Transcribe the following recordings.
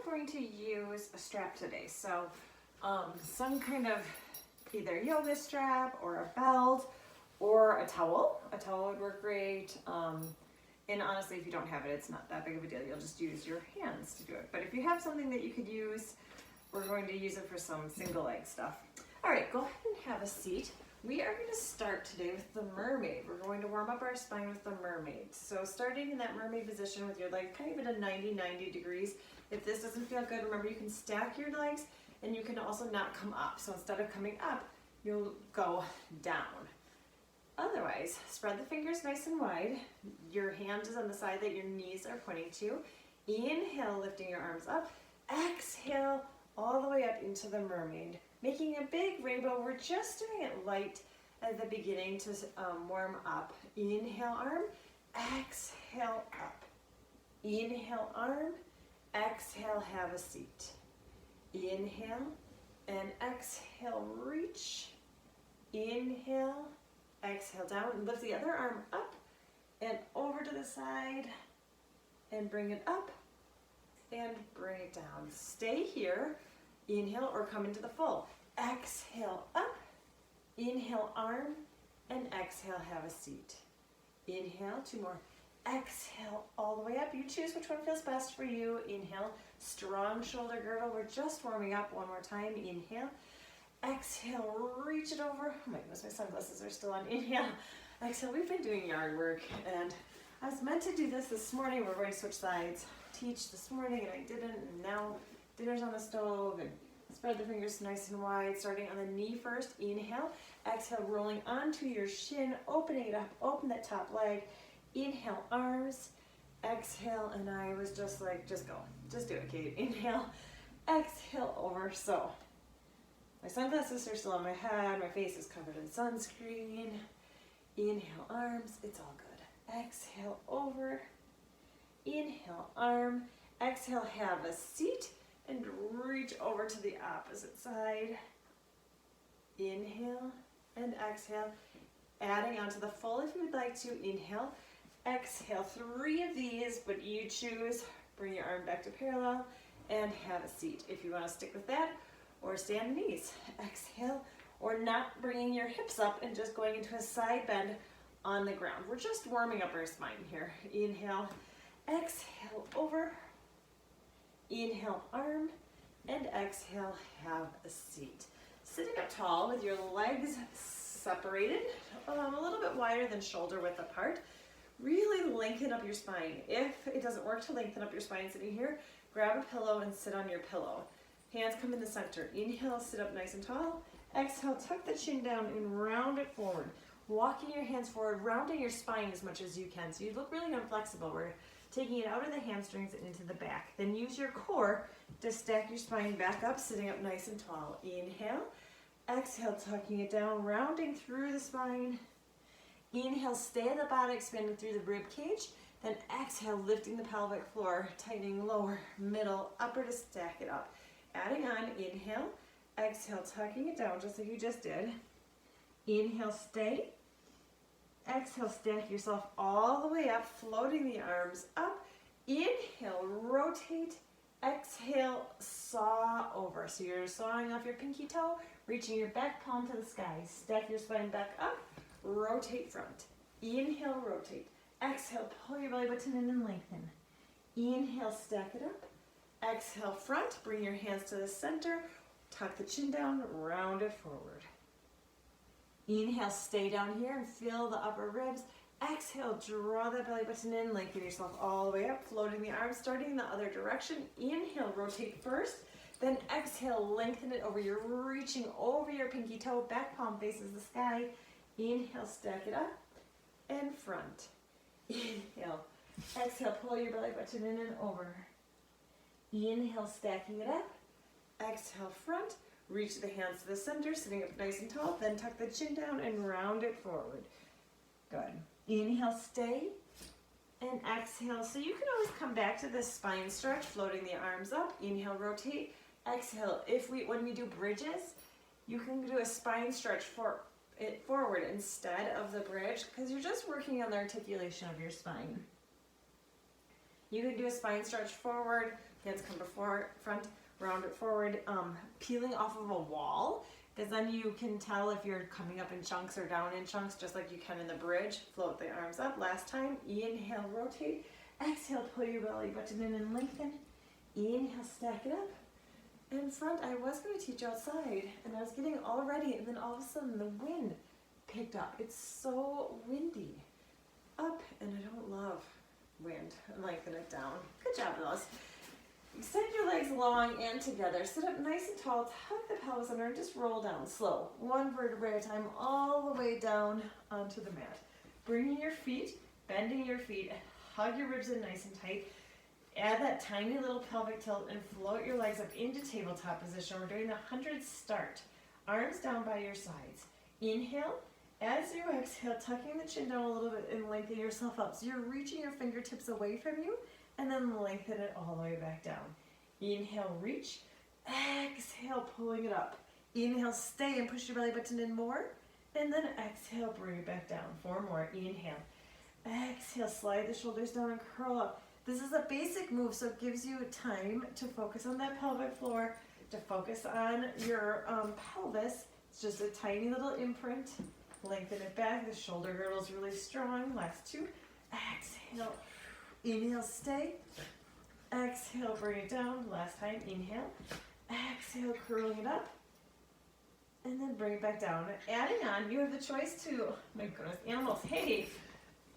going to use a strap today. So some kind of either yoga strap or a belt or a towel. A towel would work great. And honestly, if you don't have it, it's not that big of a deal. You'll just use your hands to do it. But if you have something that you could use, we're going to use it for some single leg stuff. All right, go ahead and have a seat. We are going to start today with the mermaid. We're going to warm up our spine with the mermaid. So starting in that mermaid position with your legs kind of at a 90 degrees. If this doesn't feel good, remember you can stack your legs and you can also not come up. So instead of coming up, you'll go down. Otherwise, spread the fingers nice and wide. Your hand is on the side that your knees are pointing to. Inhale, lifting your arms up. Exhale, all the way up into the mermaid. Making a big rainbow. We're just doing it light at the beginning to warm up. Inhale, arm. Exhale, up. Inhale, arm. Exhale, have a seat. Inhale and exhale, reach. Inhale. Exhale down and lift the other arm up and over to the side and bring it up and bring it down. Stay here. Inhale or come into the full. Exhale up. Inhale arm and exhale, have a seat. Inhale, two more. Exhale all the way up. You choose which one feels best for you. Inhale, strong shoulder girdle. We're just warming up one more time. Inhale. Exhale, reach it over. Oh my goodness, my sunglasses are still on. Inhale, exhale. We've been doing yard work and I was meant to do this morning. We're going to switch sides. Teach this morning and I didn't, and now dinner's on the stove and spread the fingers nice and wide. Starting on the knee first. Inhale, exhale, rolling onto your shin, opening it up, open that top leg. Inhale, arms. Exhale, and I was just like, just go. Just do it, Kate. Inhale, exhale over. So my sunglasses are still on my head. My face is covered in sunscreen. Inhale, arms. It's all good. Exhale, over. Inhale, arm. Exhale, have a seat and reach over to the opposite side. Inhale and exhale. Adding onto the full if you would like to. Inhale, exhale. 3 of these, but you choose. Bring your arm back to parallel and have a seat. If you want to stick with that, or stay on the knees. Exhale, or not bringing your hips up and just going into a side bend on the ground. We're just warming up our spine here. Inhale, exhale, over. Inhale, arm, and exhale, have a seat. Sitting up tall with your legs separated, a little bit wider than shoulder width apart. Really lengthen up your spine. If it doesn't work to lengthen up your spine sitting here, grab a pillow and sit on your pillow. Hands come in the center. Inhale, sit up nice and tall. Exhale, tuck the chin down and round it forward. Walking your hands forward, rounding your spine as much as you can. So you look really inflexible. We're taking it out of the hamstrings and into the back. Then use your core to stack your spine back up, sitting up nice and tall. Inhale, exhale, tucking it down, rounding through the spine. Inhale, stay at the bottom, expanding through the rib cage. Then exhale, lifting the pelvic floor, tightening lower, middle, upper to stack it up. Adding on, inhale, exhale, tucking it down just like you just did. Inhale, stay. Exhale, stack yourself all the way up, floating the arms up. Inhale, rotate. Exhale, saw over. So you're sawing off your pinky toe, reaching your back palm to the sky. Stack your spine back up, rotate front. Inhale, rotate. Exhale, pull your belly button in and lengthen. Inhale, stack it up. Exhale, front, bring your hands to the center, tuck the chin down, round it forward. Inhale, stay down here and feel the upper ribs. Exhale, draw that belly button in, lengthen yourself all the way up, floating the arms, starting in the other direction. Inhale, rotate first, then exhale, lengthen it over. You're reaching over your pinky toe, back palm faces the sky. Inhale, stack it up, and front. Inhale, exhale, pull your belly button in and over. Inhale, stacking it up. Exhale, front. Reach the hands to the center, sitting up nice and tall. Then tuck the chin down and round it forward. Good. Inhale, stay. And exhale. So you can always come back to this spine stretch, floating the arms up. Inhale, rotate. Exhale. When we do bridges, you can do a spine stretch forward instead of the bridge because you're just working on the articulation of your spine. You can do a spine stretch forward, hands come before, front, round it forward, peeling off of a wall, because then you can tell if you're coming up in chunks or down in chunks, just like you can in the bridge. Float the arms up. Last time, inhale, rotate. Exhale, pull your belly button in and lengthen. Inhale, stack it up. In front, I was going to teach outside, and I was getting all ready, and then all of a sudden the wind picked up. It's so windy. Up, and I don't love wind. Lengthen it down. Good job, Lois. Extend your legs long and together. Sit up nice and tall. Tuck the pelvis under and just roll down slow. One vertebrae at a time all the way down onto the mat. Bringing your feet, bending your feet, hug your ribs in nice and tight. Add that tiny little pelvic tilt and float your legs up into tabletop position. We're doing the 100 start. Arms down by your sides. Inhale. As you exhale, tucking the chin down a little bit and lengthen yourself up. So you're reaching your fingertips away from you, and then lengthen it all the way back down. Inhale, reach. Exhale, pulling it up. Inhale, stay and push your belly button in more. And then exhale, bring it back down. 4 more. Inhale. Exhale, slide the shoulders down and curl up. This is a basic move, so it gives you time to focus on that pelvic floor, to focus on your pelvis. It's just a tiny little imprint. Lengthen it back. The shoulder girdle is really strong. Last 2. Exhale. Inhale, stay. Exhale, bring it down. Last time, inhale. Exhale, curling it up. And then bring it back down. Adding on, you have the choice to, my goodness, animals, hey,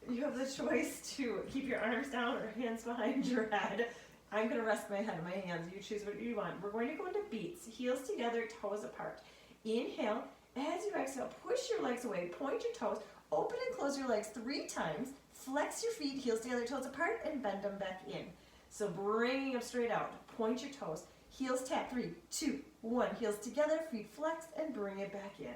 you have the choice to keep your arms down or hands behind your head. I'm going to rest my head on my hands. You choose what you want. We're going to go into beats. Heels together, toes apart. Inhale. As you exhale, push your legs away. Point your toes. Open and close your legs 3 times. Flex your feet, heels together, toes apart, and bend them back in. So bringing them straight out. Point your toes. Heels tap. 3, 2, 1. Heels together, feet flexed, and bring it back in.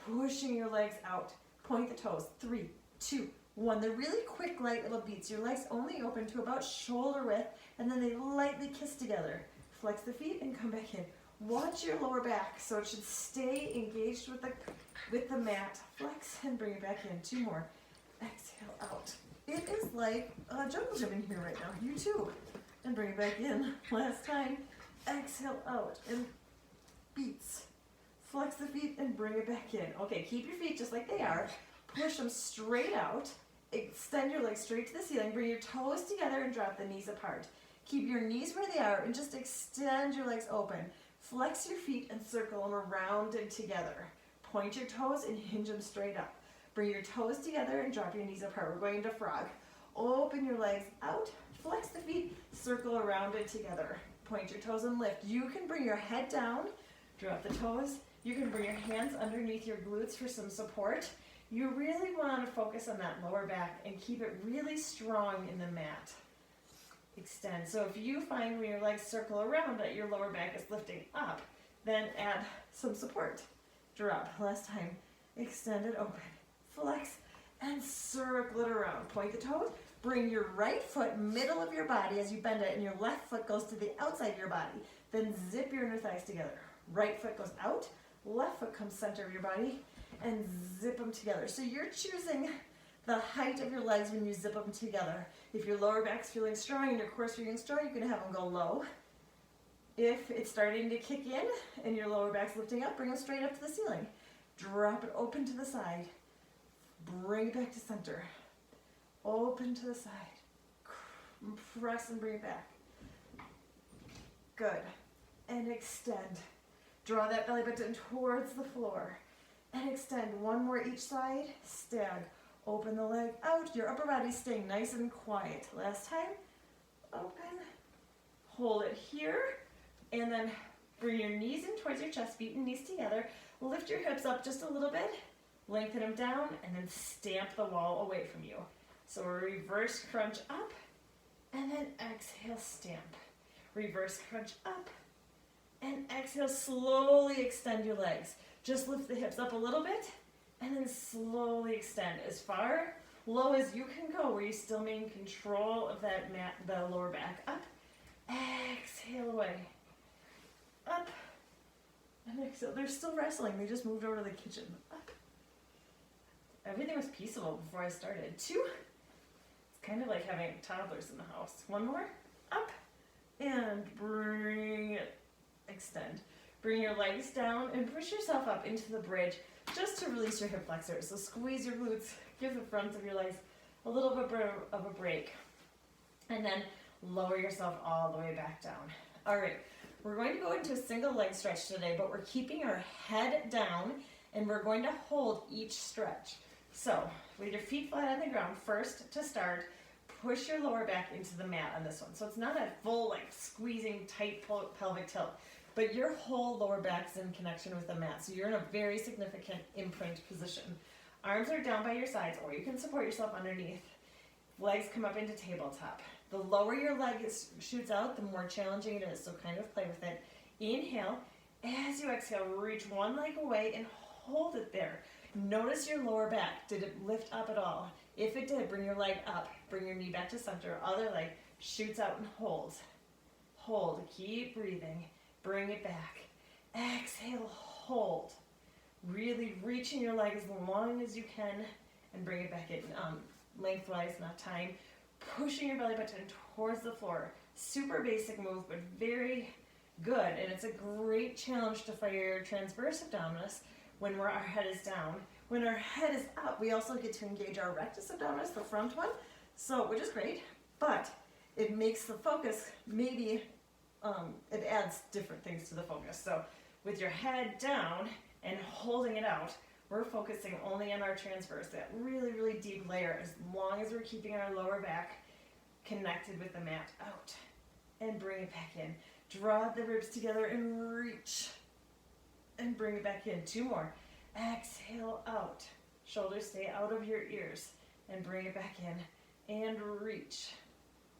Pushing your legs out. Point the toes. 3, 2, 1. They're really quick, light little beats. Your legs only open to about shoulder width, and then they lightly kiss together. Flex the feet and come back in. Watch your lower back, so it should stay engaged with the mat. Flex and bring it back in. 2 more. Exhale out. It is like a jungle gym in here right now. You too. And bring it back in. Last time. Exhale out. And beats. Flex the feet and bring it back in. Okay, keep your feet just like they are. Push them straight out. Extend your legs straight to the ceiling. Bring your toes together and drop the knees apart. Keep your knees where they are and just extend your legs open. Flex your feet and circle them around and together. Point your toes and hinge them straight up. Bring your toes together and drop your knees apart. We're going into frog. Open your legs out. Flex the feet. Circle around and together. Point your toes and lift. You can bring your head down. Drop the toes. You can bring your hands underneath your glutes for some support. You really want to focus on that lower back and keep it really strong in the mat. Extend. So if you find when your legs circle around that your lower back is lifting up, then add some support. Drop. Last time. Extend it open. Flex and circle it around. Point the toes. Bring your right foot middle of your body as you bend it, and your left foot goes to the outside of your body. Then zip your inner thighs together. Right foot goes out. Left foot comes center of your body, and zip them together. So you're choosing the height of your legs when you zip them together. If your lower back's feeling strong and your core's feeling strong, you can have them go low. If it's starting to kick in and your lower back's lifting up, bring them straight up to the ceiling. Drop it open to the side. Bring it back to center. Open to the side. Press and bring it back. Good. And extend. Draw that belly button towards the floor. And extend. 1 more each side. Stag. Open the leg out. Your upper body's staying nice and quiet. Last time. Open. Hold it here. And then bring your knees in towards your chest. Feet and knees together. Lift your hips up just a little bit. Lengthen them down. And then stamp the wall away from you. So reverse crunch up. And then exhale, stamp. Reverse crunch up. And exhale, slowly extend your legs. Just lift the hips up a little bit. And then slowly extend as far low as you can go, where you still maintain control of that mat, the lower back. Up. Exhale away. Up. And exhale. They're still wrestling. They just moved over to the kitchen. Up. Everything was peaceable before I started. 2. It's kind of kind of like having toddlers in the house. One more, up, and bring it, extend. Bring your legs down and push yourself up into the bridge just to release your hip flexors. So squeeze your glutes, give the fronts of your legs a little bit of a break. And then lower yourself all the way back down. All right, we're going to go into a single leg stretch today, but we're keeping our head down and we're going to hold each stretch. So with your feet flat on the ground, first to start, push your lower back into the mat on this one. So it's not a full like squeezing tight pelvic tilt, but your whole lower back's in connection with the mat. So you're in a very significant imprint position. Arms are down by your sides, or you can support yourself underneath. Legs come up into tabletop. The lower your leg shoots out, the more challenging it is, so kind of play with it. Inhale. As you exhale, reach one leg away and hold it there. Notice your lower back. Did it lift up at all? If it did, bring your leg up. Bring your knee back to center. Other leg shoots out and holds. Hold. Keep breathing. Bring it back. Exhale. Hold. Really reaching your leg as long as you can and bring it back in lengthwise, not tying. Pushing your belly button towards the floor. Super basic move, but very good. And it's a great challenge to fire your transverse abdominis when our head is down. When our head is up, we also get to engage our rectus abdominis, the front one, so which is great, but it makes the focus, maybe it adds different things to the focus. So with your head down and holding it out, we're focusing only on our transverse, that really, really deep layer, as long as we're keeping our lower back connected with the mat. Out and bring it back in. Draw the ribs together and reach and bring it back in. Two more. Exhale out. Shoulders stay out of your ears and bring it back in and reach.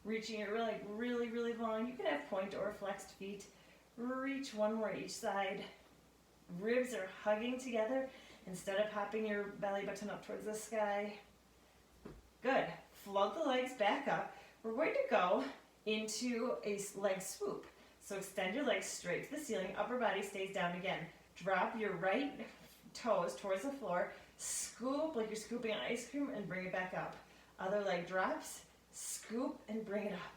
Reaching it really, really long. You can have point or flexed feet. Reach one more each side. Ribs are hugging together instead of popping your belly button up towards the sky. Good. Float the legs back up. We're going to go into a leg swoop. So extend your legs straight to the ceiling. Upper body stays down again. Drop your right toes towards the floor. Scoop like you're scooping ice cream and bring it back up. Other leg drops. Scoop and bring it up.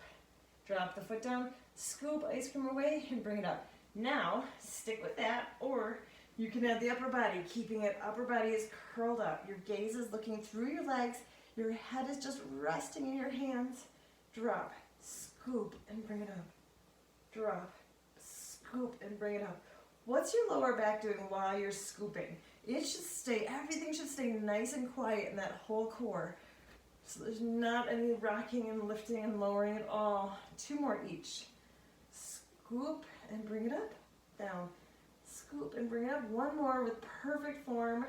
Drop the foot down. Scoop ice cream away and bring it up. Now, stick with that, or you can add the upper body, keeping it, upper body is curled up. Your gaze is looking through your legs. Your head is just resting in your hands. Drop, scoop, and bring it up. Drop, scoop, and bring it up. What's your lower back doing while you're scooping? It should stay, everything should stay nice and quiet in that whole core. So there's not any rocking and lifting and lowering at all. Two more each. Scoop and bring it up, down. Scoop and bring it up. One more with perfect form.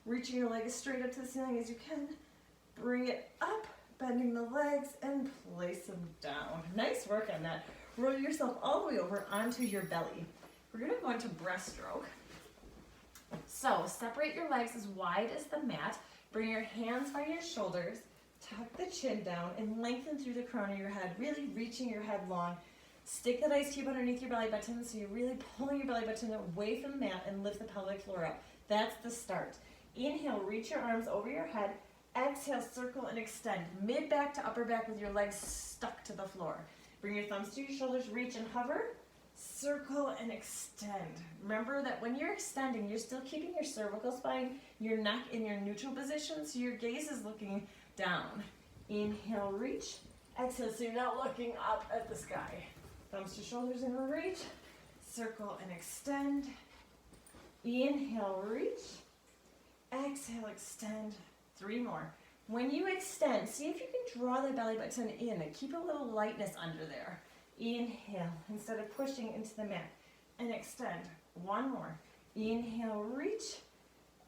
Reaching your leg as straight up to the ceiling as you can. Bring it up, bending the legs, and place them down. Nice work on that. Roll yourself all the way over onto your belly. We're going to go into breaststroke. So separate your legs as wide as the mat. Bring your hands by your shoulders. Tuck the chin down and lengthen through the crown of your head, really reaching your head long. Stick that ice cube underneath your belly button so you're really pulling your belly button away from the mat and lift the pelvic floor up. That's the start. Inhale, reach your arms over your head. Exhale, circle and extend. Mid back to upper back with your legs stuck to the floor. Bring your thumbs to your shoulders, reach and hover. Circle and extend. Remember that when you're extending, you're still keeping your cervical spine, your neck in your neutral position, so your gaze is looking down. Inhale, reach. Exhale, so you're not looking up at the sky. Thumbs to shoulders and reach. Circle and extend. Inhale, reach. Exhale, extend. Three more. When you extend, see if you can draw the belly button in and keep a little lightness under there. Inhale, instead of pushing into the mat. And extend. One more. Inhale, reach.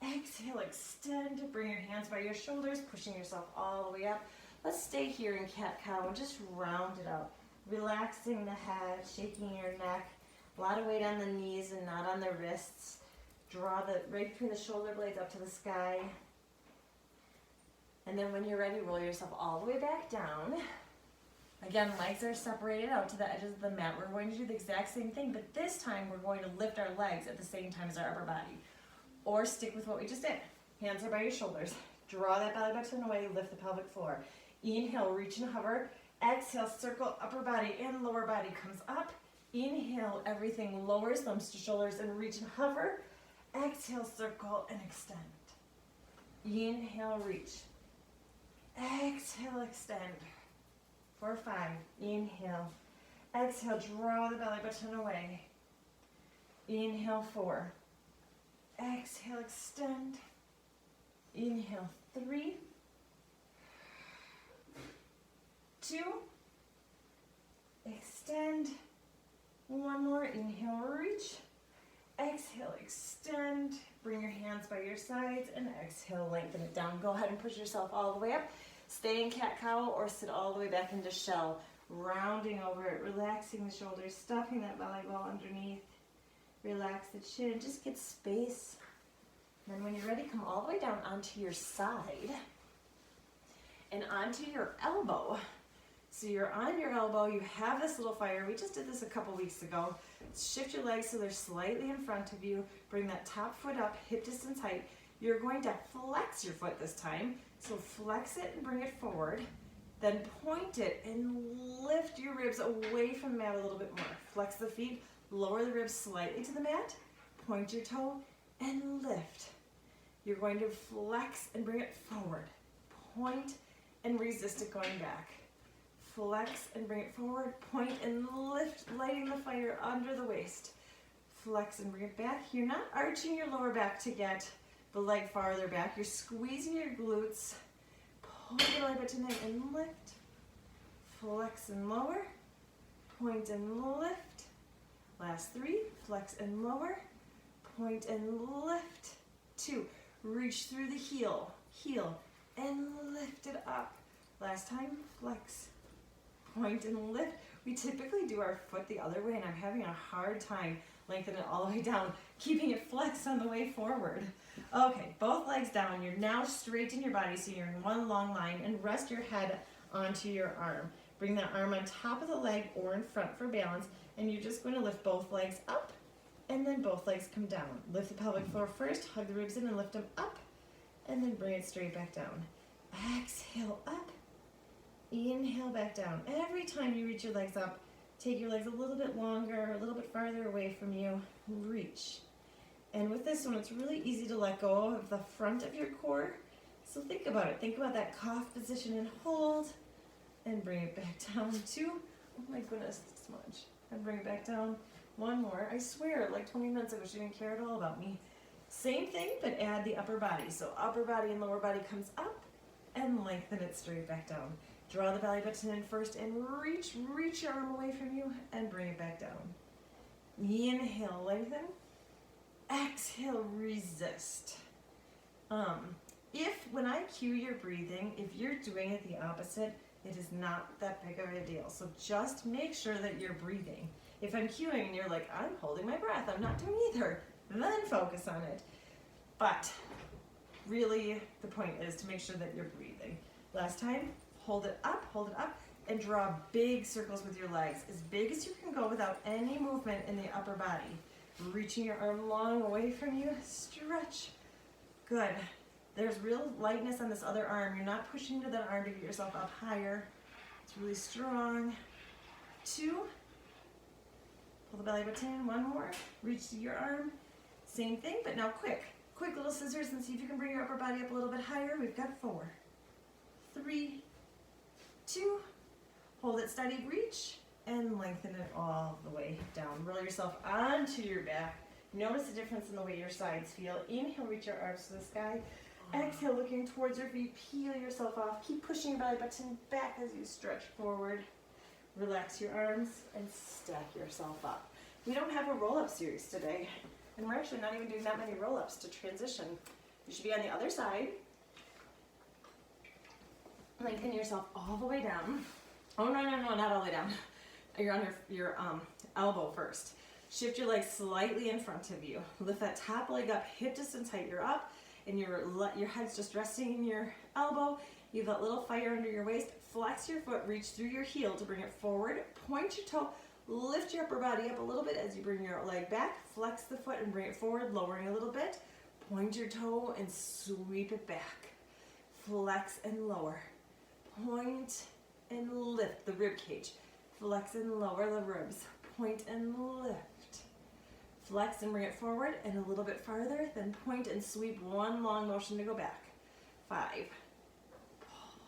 Exhale, extend. Bring your hands by your shoulders, pushing yourself all the way up. Let's stay here in cat-cow and just round it out. Relaxing the head, shaking your neck. A lot of weight on the knees and not on the wrists. Draw the right between the shoulder blades up to the sky. And then when you're ready, roll yourself all the way back down. Again, legs are separated out to the edges of the mat. We're going to do the exact same thing, but this time we're going to lift our legs at the same time as our upper body. Or stick with what we just did. Hands are by your shoulders. Draw that belly button away, lift the pelvic floor. Inhale, reach and hover. Exhale, circle, upper body and lower body comes up. Inhale, everything lowers, thumbs to shoulders and reach and hover. Exhale, circle and extend. Inhale, reach. Exhale, extend. 4, 5. Inhale. Exhale, draw the belly button away. Inhale, 4. Exhale, extend. Inhale, 3, 2, extend. One more. Inhale, reach. Exhale, extend. Bring your hands by your sides and exhale, lengthen it down. Go ahead and push yourself all the way up. Stay in cat-cow or sit all the way back into shell. Rounding over it, relaxing the shoulders, stuffing that belly ball underneath. Relax the chin, just get space. Then when you're ready, come all the way down onto your side and onto your elbow. So you're on your elbow, you have this little fire. We just did this a couple weeks ago. Shift your legs so they're slightly in front of you. Bring that top foot up, hip distance height. You're going to flex your foot this time. So flex it and bring it forward. Then point it and lift your ribs away from the mat a little bit more. Flex the feet, lower the ribs slightly to the mat. Point your toe and lift. You're going to flex and bring it forward. Point and resist it going back. Flex and bring it forward, point and lift, lighting the fire under the waist. Flex and bring it back. You're not arching your lower back to get the leg farther back. You're squeezing your glutes. Pull the belly button in and lift. Flex and lower. Point and lift. Last 3. Flex and lower. Point and lift. 2. Reach through the heel. Heel and lift it up. Last time. Flex. Point and lift. We typically do our foot the other way and I'm having a hard time lengthening it all the way down, keeping it flexed on the way forward. Okay, both legs down. You're now straighten your body so you're in one long line and rest your head onto your arm. Bring that arm on top of the leg or in front for balance and you're just going to lift both legs up and then both legs come down. Lift the pelvic floor first, hug the ribs in and lift them up and then bring it straight back down. Exhale up. Inhale back down. Every time you reach your legs up, take your legs a little bit longer, a little bit farther away from you. Reach. And with this one, it's really easy to let go of the front of your core. So think about it. Think about that cough position and hold. And bring it back down. 2. Oh my goodness, smudge. And bring it back down. 1 more. I swear, like 20 minutes ago, she didn't care at all about me. Same thing, but add the upper body. So upper body and lower body comes up and lengthen it straight back down. Draw the belly button in first and reach your arm away from you and bring it back down. Inhale, lengthen. Exhale, resist. If when I cue your breathing, if you're doing it the opposite, it is not that big of a deal. So just make sure that you're breathing. If I'm cueing and you're like, I'm holding my breath, I'm not doing either, then focus on it. But really the point is to make sure that you're breathing. Last time. Hold it up, and draw big circles with your legs, as big as you can go without any movement in the upper body. Reaching your arm long away from you, stretch. Good. There's real lightness on this other arm. You're not pushing into that arm to get yourself up higher. It's really strong. 2. Pull the belly button in. 1 more. Reach to your arm. Same thing, but now quick. Quick little scissors and see if you can bring your upper body up a little bit higher. We've got 4, 3, 2, hold it steady, reach, and lengthen it all the way down. Roll yourself onto your back. Notice the difference in the way your sides feel. Inhale, reach your arms to the sky. Exhale, looking towards your feet, peel yourself off. Keep pushing your belly button back as you stretch forward. Relax your arms and stack yourself up. We don't have a roll-up series today, and we're actually not even doing that many roll-ups to transition. You should be on the other side. Lengthen yourself all the way down. Oh, no, not all the way down. You're on your elbow first. Shift your legs slightly in front of you. Lift that top leg up, hip distance height. You're up, and your head's just resting in your elbow. You have that little fire under your waist. Flex your foot, reach through your heel to bring it forward. Point your toe, lift your upper body up a little bit as you bring your leg back. Flex the foot and bring it forward, lowering a little bit. Point your toe and sweep it back. Flex and lower. point and lift the rib cage. Flex and lower the ribs. Point and lift. Flex and bring it forward and a little bit farther, then point and sweep, one long motion to go back. 5.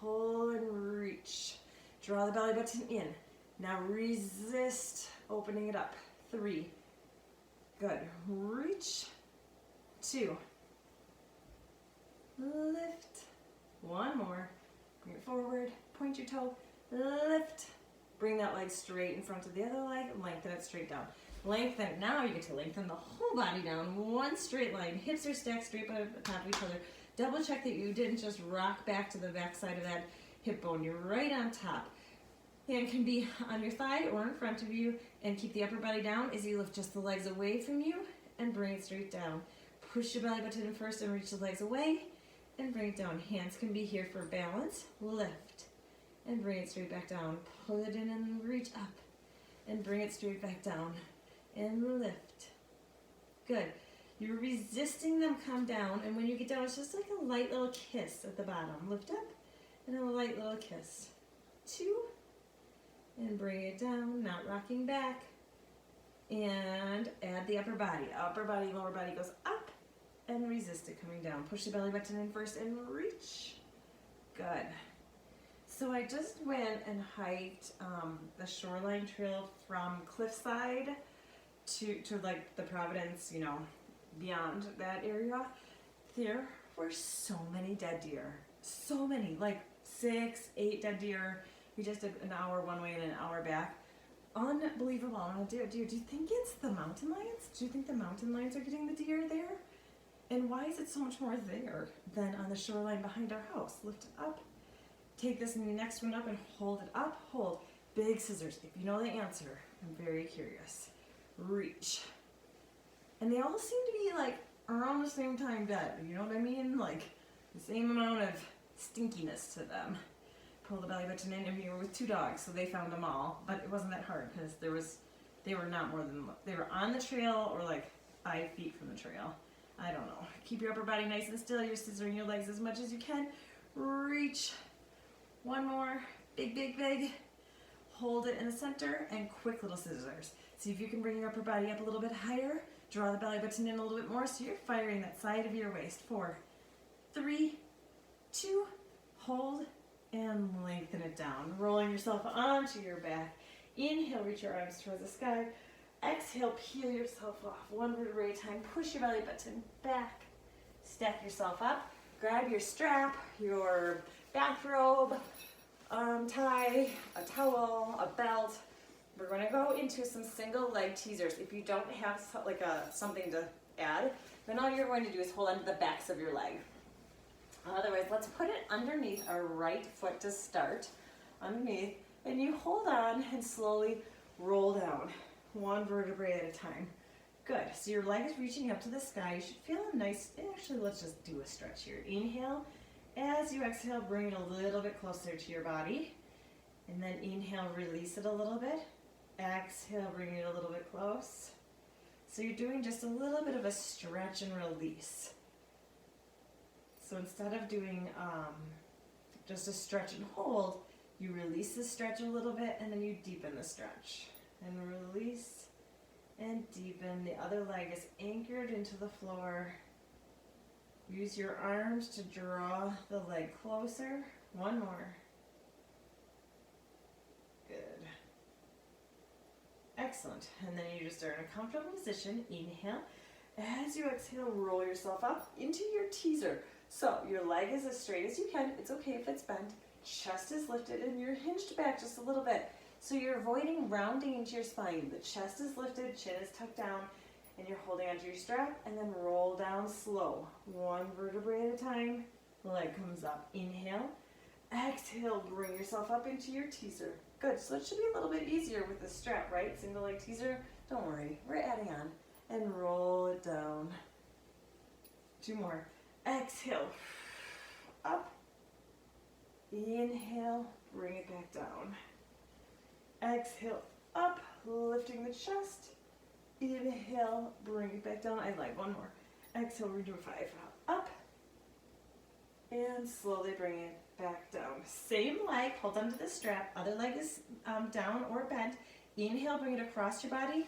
Pull and reach. Draw the belly button in. Now resist opening it up. 3. Good. Reach. 2. Lift. 1 more. Bring it forward. Point your toe. Lift. Bring that leg straight in front of the other leg. Lengthen it straight down. Lengthen. Now you get to lengthen the whole body down. One straight line. Hips are stacked straight by the top of each other. Double check that you didn't just rock back to the back side of that hip bone. You're right on top. Hand can be on your thigh or in front of you, and keep the upper body down as you lift just the legs away from you and bring it straight down. Push your belly button in first and reach the legs away and bring it down. Hands can be here for balance. Lift and bring it straight back down. Pull it in and reach up and bring it straight back down and lift. Good. You're resisting them come down, and when you get down, it's just like a light little kiss at the bottom. Lift up and a light little kiss. 2. And bring it down, not rocking back. And add the upper body. Upper body, lower body goes up and resist it coming down. Push the belly button in first and reach. Good. So I just went and hiked the shoreline trail from Cliffside to like the Providence, you know, beyond that area. There were so many dead deer. So many, like 6, 8 dead deer. We just did an hour one way and an hour back. Unbelievable. And do you think it's the mountain lions? Do you think the mountain lions are getting the deer there? And why is it so much more there than on the shoreline behind our house? Lift it up. Take this and the next one up and hold it up. Hold. Big scissors. If you know the answer, I'm very curious. Reach. And they all seem to be like around the same time dead. You know what I mean? Like the same amount of stinkiness to them. Pull the belly button in, and we were with 2 dogs, so they found them all. But it wasn't that hard because they were not more than, they were on the trail or like 5 feet from the trail. I don't know. Keep your upper body nice and still. You're scissoring your legs as much as you can. Reach. 1 more. Big, big, big. Hold it in the center and quick little scissors. See if you can bring your upper body up a little bit higher. Draw the belly button in a little bit more so you're firing that side of your waist. 4, 3, 2, hold, and lengthen it down. Rolling yourself onto your back. Inhale, reach your arms towards the sky. Exhale, peel yourself off. 1 vertebrae at a time. Push your belly button back. Stack yourself up. Grab your strap, your bathrobe, tie, a towel, a belt. We're going to go into some single leg teasers. If you don't have like something to add, then all you're going to do is hold onto the backs of your leg. Otherwise, let's put it underneath our right foot to start. Underneath, and you hold on and slowly roll down. 1 vertebrae at a time. Good. So your leg is reaching up to the sky. You should feel a nice, actually let's just do a stretch here. Inhale. As you exhale, bring it a little bit closer to your body. And then inhale, release it a little bit. Exhale, bring it a little bit close. So you're doing just a little bit of a stretch and release. So instead of doing just a stretch and hold, you release the stretch a little bit and then you deepen the stretch. And release and deepen. The other leg is anchored into the floor. Use your arms to draw the leg closer. 1 more. Good. Excellent. And then you just are in a comfortable position. Inhale. As you exhale, roll yourself up into your teaser. So your leg is as straight as you can. It's okay if it's bent. Chest is lifted and you're hinged back just a little bit. So you're avoiding rounding into your spine. The chest is lifted, chin is tucked down, and you're holding onto your strap, and then roll down slow. 1 vertebrae at a time. Leg comes up. Inhale. Exhale, bring yourself up into your teaser. Good. So it should be a little bit easier with the strap, right? Single leg teaser. Don't worry. We're adding on. And roll it down. 2 more. Exhale. Up. Inhale. Bring it back down. Exhale, up, lifting the chest. Inhale, bring it back down. I like 1 more. Exhale, redo 5. Up. and slowly bring it back down. Same leg, hold onto the strap, other leg is down or bent. Inhale, bring it across your body.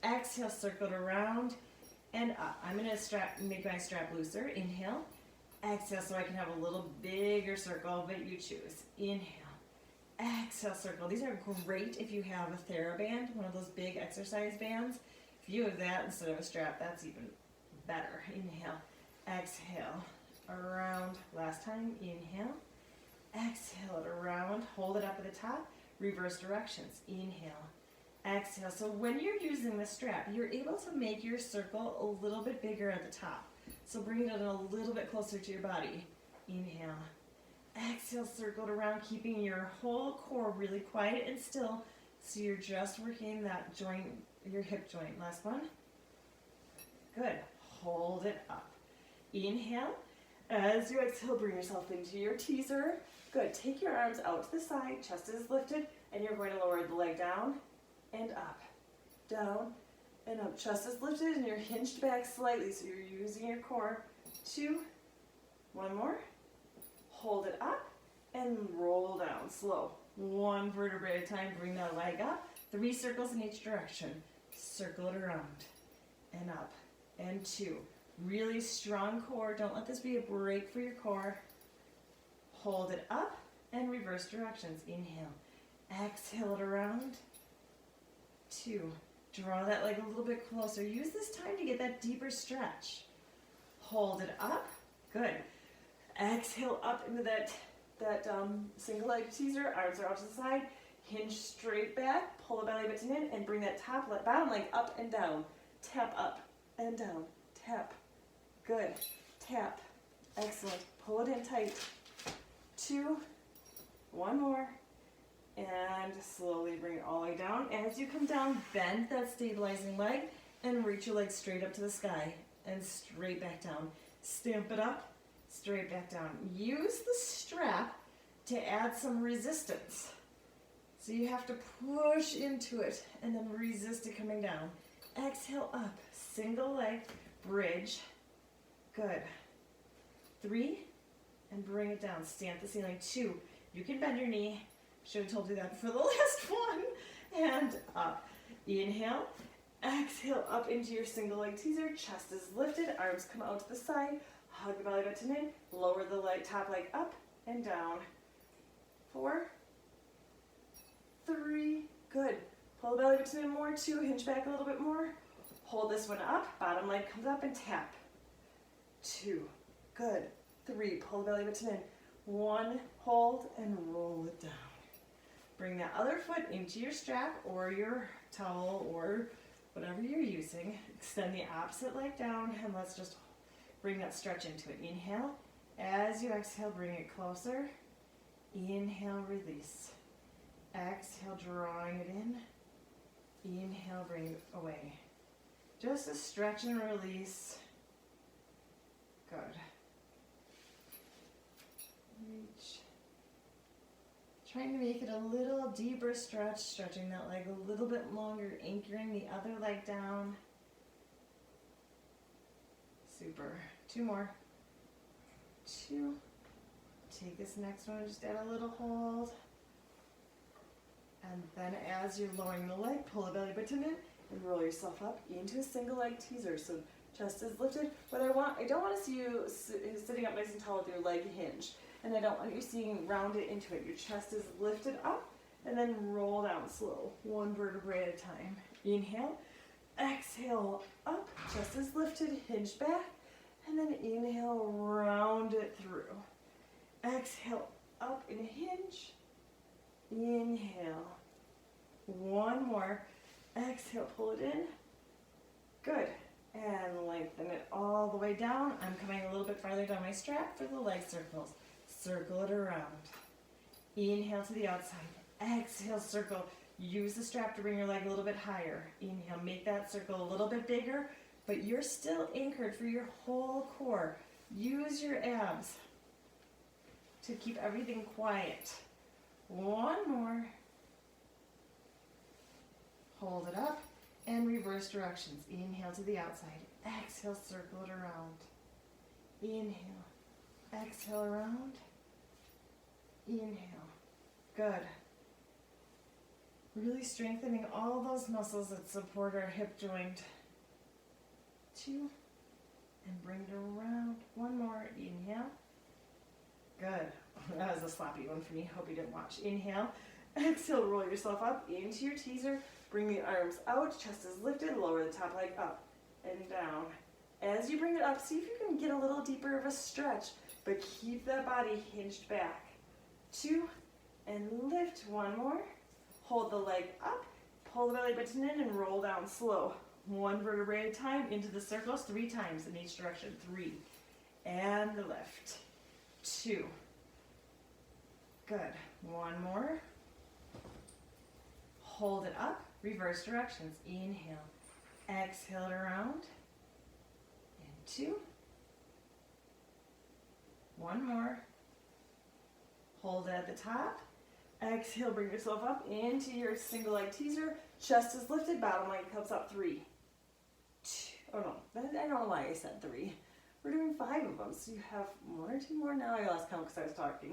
Exhale, circle it around and up. I'm gonna make my strap looser. Inhale, exhale, so I can have a little bigger circle, but you choose. Inhale, exhale, circle. These are great if you have a TheraBand, one of those big exercise bands. If you have that instead of a strap, that's even better. Inhale, exhale, around. Last time, inhale, exhale it around, hold it up at the top, reverse directions. Inhale, exhale. So when you're using the strap, you're able to make your circle a little bit bigger at the top. So bring it a little bit closer to your body. Inhale, exhale, circle it around, keeping your whole core really quiet and still, so you're just working that joint, your hip joint. Last one. Good. Hold it up. Inhale. As you exhale, bring yourself into your teaser. Good. Take your arms out to the side, chest is lifted, and you're going to lower the leg down and up, down and up. Chest is lifted and you're hinged back slightly, so you're using your core. 2, 1 more. Hold it up and roll down slow. 1 vertebrae at a time. Bring that leg up. 3 circles in each direction. Circle it around and up and 2. Really strong core. Don't let this be a break for your core. Hold it up and reverse directions. Inhale. Exhale it around. 2. Draw that leg a little bit closer. Use this time to get that deeper stretch. Hold it up. Good. Exhale up into that single leg teaser. Arms are out to the side. Hinge straight back. Pull the belly button in and bring that bottom leg up and down. Tap up and down. Tap. Good. Tap. Excellent. Pull it in tight. 2. 1 more. And slowly bring it all the way down. As you come down, bend that stabilizing leg and reach your leg straight up to the sky and straight back down. Stamp it up, straight back down. Use the strap to add some resistance. So you have to push into it and then resist it coming down. Exhale up, single leg, bridge. Good. 3, and bring it down. Stamp the ceiling. 2, you can bend your knee. Should have told you that for the last one. And up. Inhale. Exhale up into your single leg teaser. Chest is lifted. Arms come out to the side. Hug the belly button in. Lower the top leg up and down. 4, 3. Good. Pull the belly button in more. 2. Hinge back a little bit more. Hold this one up. Bottom leg comes up and tap. 2. Good. 3. Pull the belly button in. 1. Hold and roll it down. Bring that other foot into your strap or your towel or whatever you're using. Extend the opposite leg down and let's just bring that stretch into it. Inhale. As you exhale, bring it closer. Inhale, release. Exhale, drawing it in. Inhale, bring it away. Just a stretch and release. Good. Reach. Trying to make it a little deeper stretch, stretching that leg a little bit longer, anchoring the other leg down. Super. 2 more. 2. Take this next one, just add a little hold. And then as you're lowering the leg, pull the belly button in and roll yourself up into a single leg teaser. So chest is lifted, but I don't want to see you sitting up nice and tall with your leg hinged. And I don't want you seeing rounded into it. Your chest is lifted up and then roll down slow, 1 vertebrae at a time. Inhale, exhale up, chest is lifted, hinge back, and then inhale, round it through. Exhale, up and hinge. Inhale. 1 more. Exhale, pull it in. Good. And lengthen it all the way down. I'm coming a little bit farther down my strap for the leg circles. Circle it around. Inhale to the outside. Exhale, circle. Use the strap to bring your leg a little bit higher. Inhale, make that circle a little bit bigger, but you're still anchored for your whole core. Use your abs to keep everything quiet. 1 more. Hold it up and reverse directions. Inhale to the outside. Exhale, circle it around. Inhale. Exhale around. Inhale. Good. Really strengthening all those muscles that support our hip joint. 2. And bring it around. 1 more. Inhale. Good. That was a sloppy one for me. Hope you didn't watch. Inhale. Exhale, roll yourself up into your teaser. Bring the arms out. Chest is lifted. Lower the top leg up and down. As you bring it up, see if you can get a little deeper of a stretch, but keep that body hinged back. 2. And lift. 1 more. Hold the leg up. Pull the belly button in and roll down slow. 1 vertebrae at a time into the circles 3 times in each direction. 3. And lift. 2. Good. 1 more. Hold it up. Reverse directions. Inhale. Exhale it around. And 2. 1 more. Hold it at the top. Exhale, bring yourself up into your single leg teaser. Chest is lifted, bottom leg comes up. 3. 2. Oh no, I don't know why I said 3. We're doing 5 of them, so you have 1 or 2 more. Now I lost count because I was talking.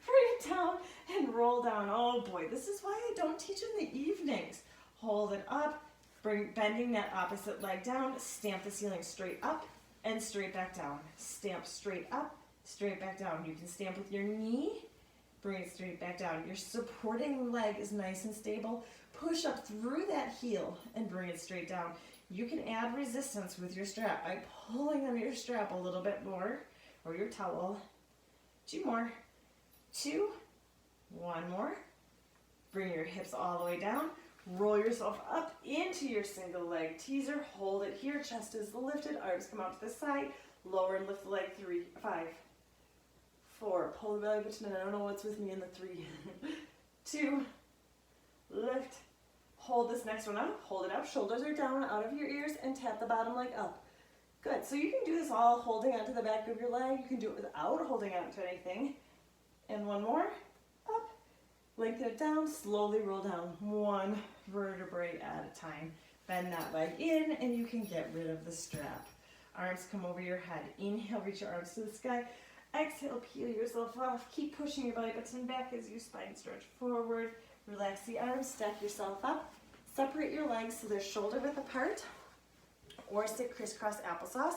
Bring it down and roll down. Oh boy, this is why I don't teach in the evenings. Hold it up, bending that opposite leg down. Stamp the ceiling straight up and straight back down. Stamp straight up, straight back down. You can stamp with your knee. Bring it straight back down. Your supporting leg is nice and stable. Push up through that heel and bring it straight down. You can add resistance with your strap by pulling on your strap a little bit more, or your towel. 2 more. 2. 1 more. Bring your hips all the way down. Roll yourself up into your single leg teaser. Hold it here. Chest is lifted. Arms come out to the side. Lower and lift the leg. 3, 5. 4, pull the belly button in. I don't know what's with me in the 3. 2, lift, hold this next one up, hold it up, shoulders are down out of your ears, and tap the bottom leg up. Good, so you can do this all holding onto the back of your leg. You can do it without holding onto anything. And 1 more, up, lengthen it down, slowly roll down 1 vertebrae at a time. Bend that leg in, and you can get rid of the strap. Arms come over your head. Inhale, reach your arms to the sky. Exhale, peel yourself off. Keep pushing your belly button back as your spine stretch forward. Relax the arms, stack yourself up. Separate your legs so they're shoulder width apart, or sit crisscross applesauce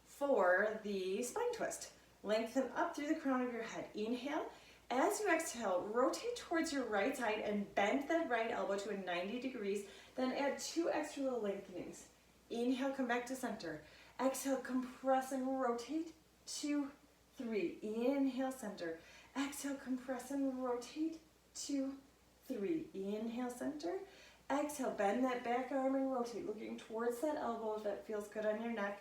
for the spine twist. Lengthen up through the crown of your head. Inhale. As you exhale, rotate towards your right side and bend that right elbow to a 90 degrees. Then add 2 extra little lengthenings. Inhale, come back to center. Exhale, compress and rotate. 2, 3. Inhale, center. Exhale, compress and rotate. 2, 3. Inhale, center. Exhale, bend that back arm and rotate, looking towards that elbow if that feels good on your neck.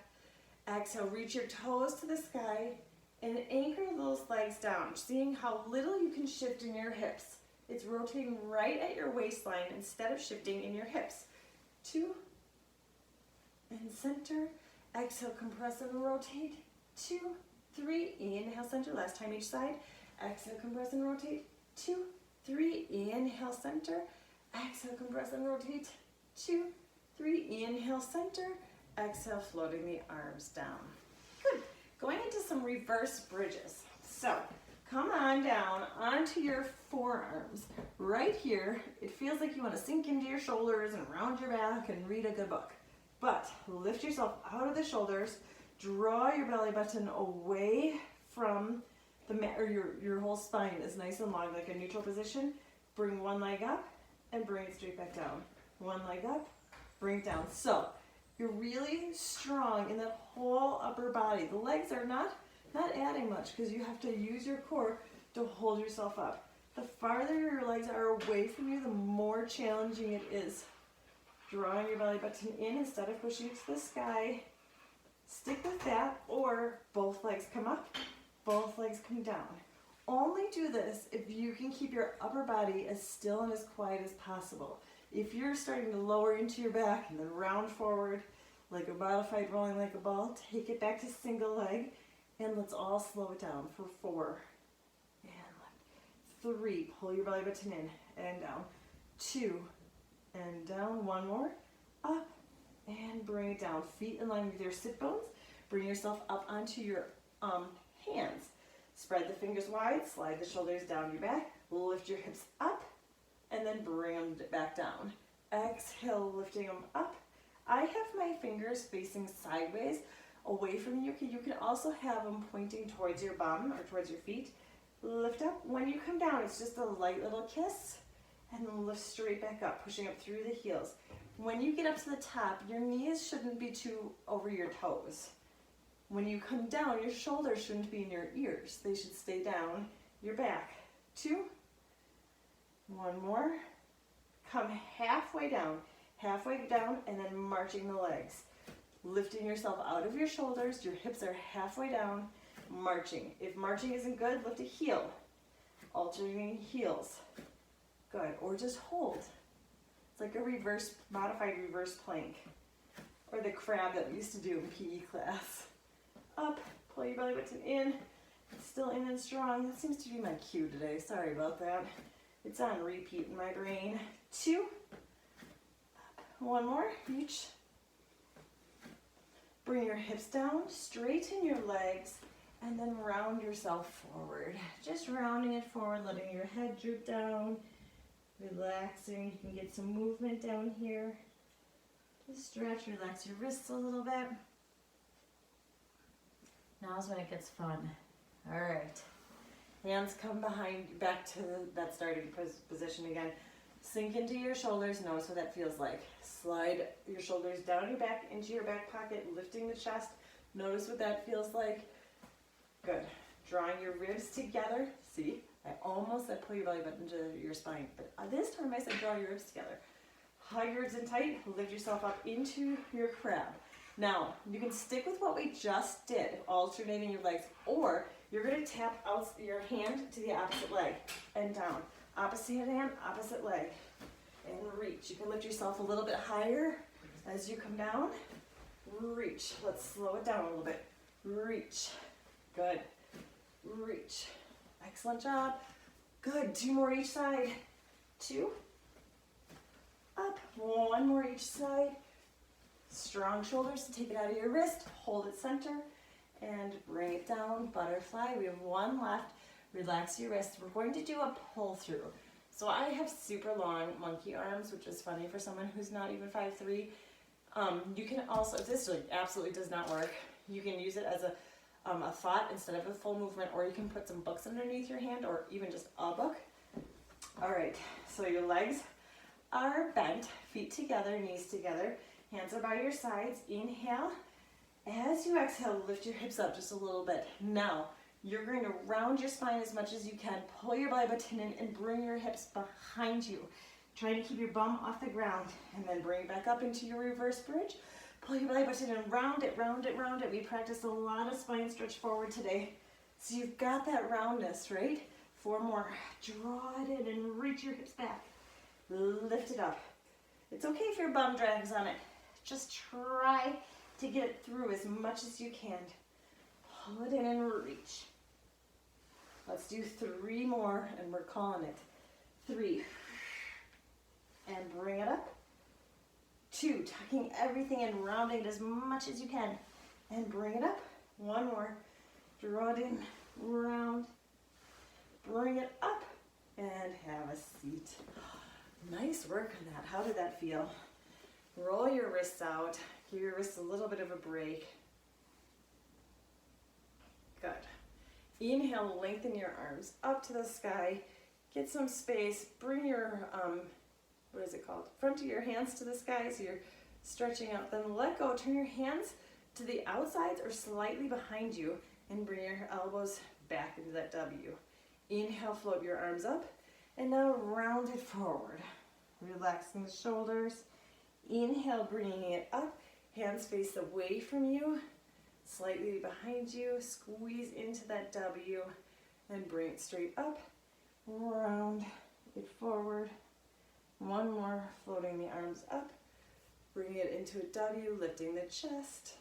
Exhale, reach your toes to the sky and anchor those legs down, seeing how little you can shift in your hips. It's rotating right at your waistline instead of shifting in your hips. 2, and center. Exhale, compress and rotate. 2, 3. Inhale, center. Last time each side. Exhale, compress and rotate. 2, 3. Inhale, center. Exhale, compress and rotate. 2, 3. Inhale, center. Exhale, floating the arms down. Good. Going into some reverse bridges. So come on down onto your forearms. Right here, it feels like you want to sink into your shoulders and round your back and read a good book. But lift yourself out of the shoulders. Draw your belly button away from the mat, or your whole spine is nice and long, like a neutral position. Bring one leg up and bring it straight back down. One leg up, bring it down. So you're really strong in that whole upper body. The legs are not adding much because you have to use your core to hold yourself up. The farther your legs are away from you, the more challenging it is. Drawing your belly button in instead of pushing it to the sky. Stick with that, or both legs come up, both legs come down. Only do this if you can keep your upper body as still and as quiet as possible. If you're starting to lower into your back and then round forward like a modified rolling like a ball, take it back to single leg, and let's all slow it down for 4. And 3, pull your belly button in and down. 2, and down. 1 more, up, and bring it down. Feet in line with your sit bones. Bring yourself up onto your hands. Spread the fingers wide, slide the shoulders down your back, lift your hips up, and then bring them back down. Exhale, lifting them up. I have my fingers facing sideways away from you. You can also have them pointing towards your bum or towards your feet. Lift up. When you come down, it's just a light little kiss, and then lift straight back up, pushing up through the heels. When you get up to the top, your knees shouldn't be too over your toes. When you come down, your shoulders shouldn't be in your ears. They should stay down your back. 2. 1 more. Come halfway down, and then marching the legs. Lifting yourself out of your shoulders, your hips are halfway down, marching. If marching isn't good, lift a heel. Alternating heels. Good, or just hold. It's like a modified reverse plank. Or the crab that we used to do in PE class. Up, pull your belly button in, still in and strong. That seems to be my cue today, sorry about that. It's on repeat in my brain. 2, up. 1 more, reach. Bring your hips down, straighten your legs, and then round yourself forward. Just rounding it forward, letting your head droop down, relaxing. You can get some movement down here. Just stretch, relax your wrists a little bit. Now's when it gets fun. All right. Hands come behind, back to that starting position again. Sink into your shoulders. Notice what that feels like. Slide your shoulders down your back into your back pocket, lifting the chest. Notice what that feels like. Good. Drawing your ribs together. See, I almost said pull your belly button into your spine, but this time I said draw your ribs together. Hug your ribs in tight. Lift yourself up into your crab. Now, you can stick with what we just did, alternating your legs, or you're going to tap out your hand to the opposite leg and down. Opposite hand, opposite leg, and reach. You can lift yourself a little bit higher as you come down. Reach. Let's slow it down a little bit. Reach. Good. Reach. Excellent job. Good. 2 more each side. 2. Up. 1 more each side. Strong shoulders to take it out of your wrist, hold it center, and bring it down, butterfly. We have 1 left. Relax your wrist. We're going to do a pull through. So I have super long monkey arms, which is funny for someone who's not even 5'3". You can also, this absolutely does not work. You can use it as a thought instead of a full movement, or you can put some books underneath your hand, or even just a book. All right, so your legs are bent, feet together, knees together. Hands are by your sides. Inhale. As you exhale, lift your hips up just a little bit. Now, you're going to round your spine as much as you can. Pull your belly button in and bring your hips behind you. Trying to keep your bum off the ground. And then bring it back up into your reverse bridge. Pull your belly button in, round it, round it, round it. We practiced a lot of spine stretch forward today. So you've got that roundness, right? 4 more. Draw it in and reach your hips back. Lift it up. It's okay if your bum drags on it. Just try to get it through as much as you can. Pull it in and reach. Let's do 3 more, and we're calling it. 3. And bring it up. 2, tucking everything in, rounding it as much as you can. And bring it up. 1 more. Draw it in, round. Bring it up, and have a seat. Nice work on that. How did that feel? Roll your wrists out. Give your wrists a little bit of a break. Good. Inhale, lengthen your arms up to the sky. Get some space. Bring your, front of your hands to the sky so you're stretching out. Then let go. Turn your hands to the outsides or slightly behind you and bring your elbows back into that W. Inhale, float your arms up. And now round it forward. Relaxing the shoulders. Inhale, bringing it up. Hands face away from you, slightly behind you. Squeeze into that W and bring it straight up. Round it forward. 1 more, floating the arms up. Bringing it into a W, lifting the chest.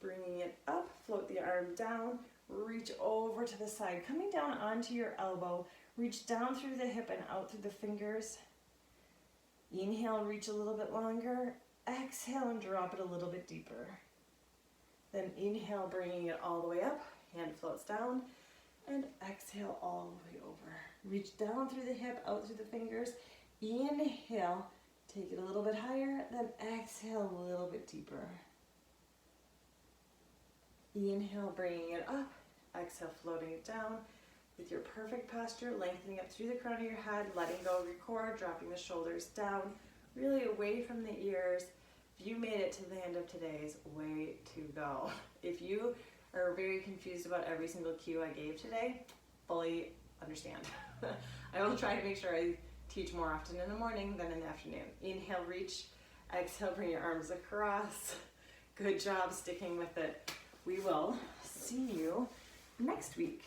Bringing it up, float the arm down. Reach over to the side, coming down onto your elbow. Reach down through the hip and out through the fingers. Inhale, reach a little bit longer. Exhale and drop it a little bit deeper. Then inhale, bringing it all the way up. Hand floats down. And exhale all the way over. Reach down through the hip, out through the fingers. Inhale, take it a little bit higher, then exhale a little bit deeper. Inhale, bringing it up. Exhale, floating it down. With your perfect posture, lengthening up through the crown of your head, letting go of your core, dropping the shoulders down, really away from the ears. If you made it to the end of today's, way to go. If you are very confused about every single cue I gave today, fully understand. I will try to make sure I teach more often in the morning than in the afternoon. Inhale, reach. Exhale, bring your arms across. Good job sticking with it. We will see you next week.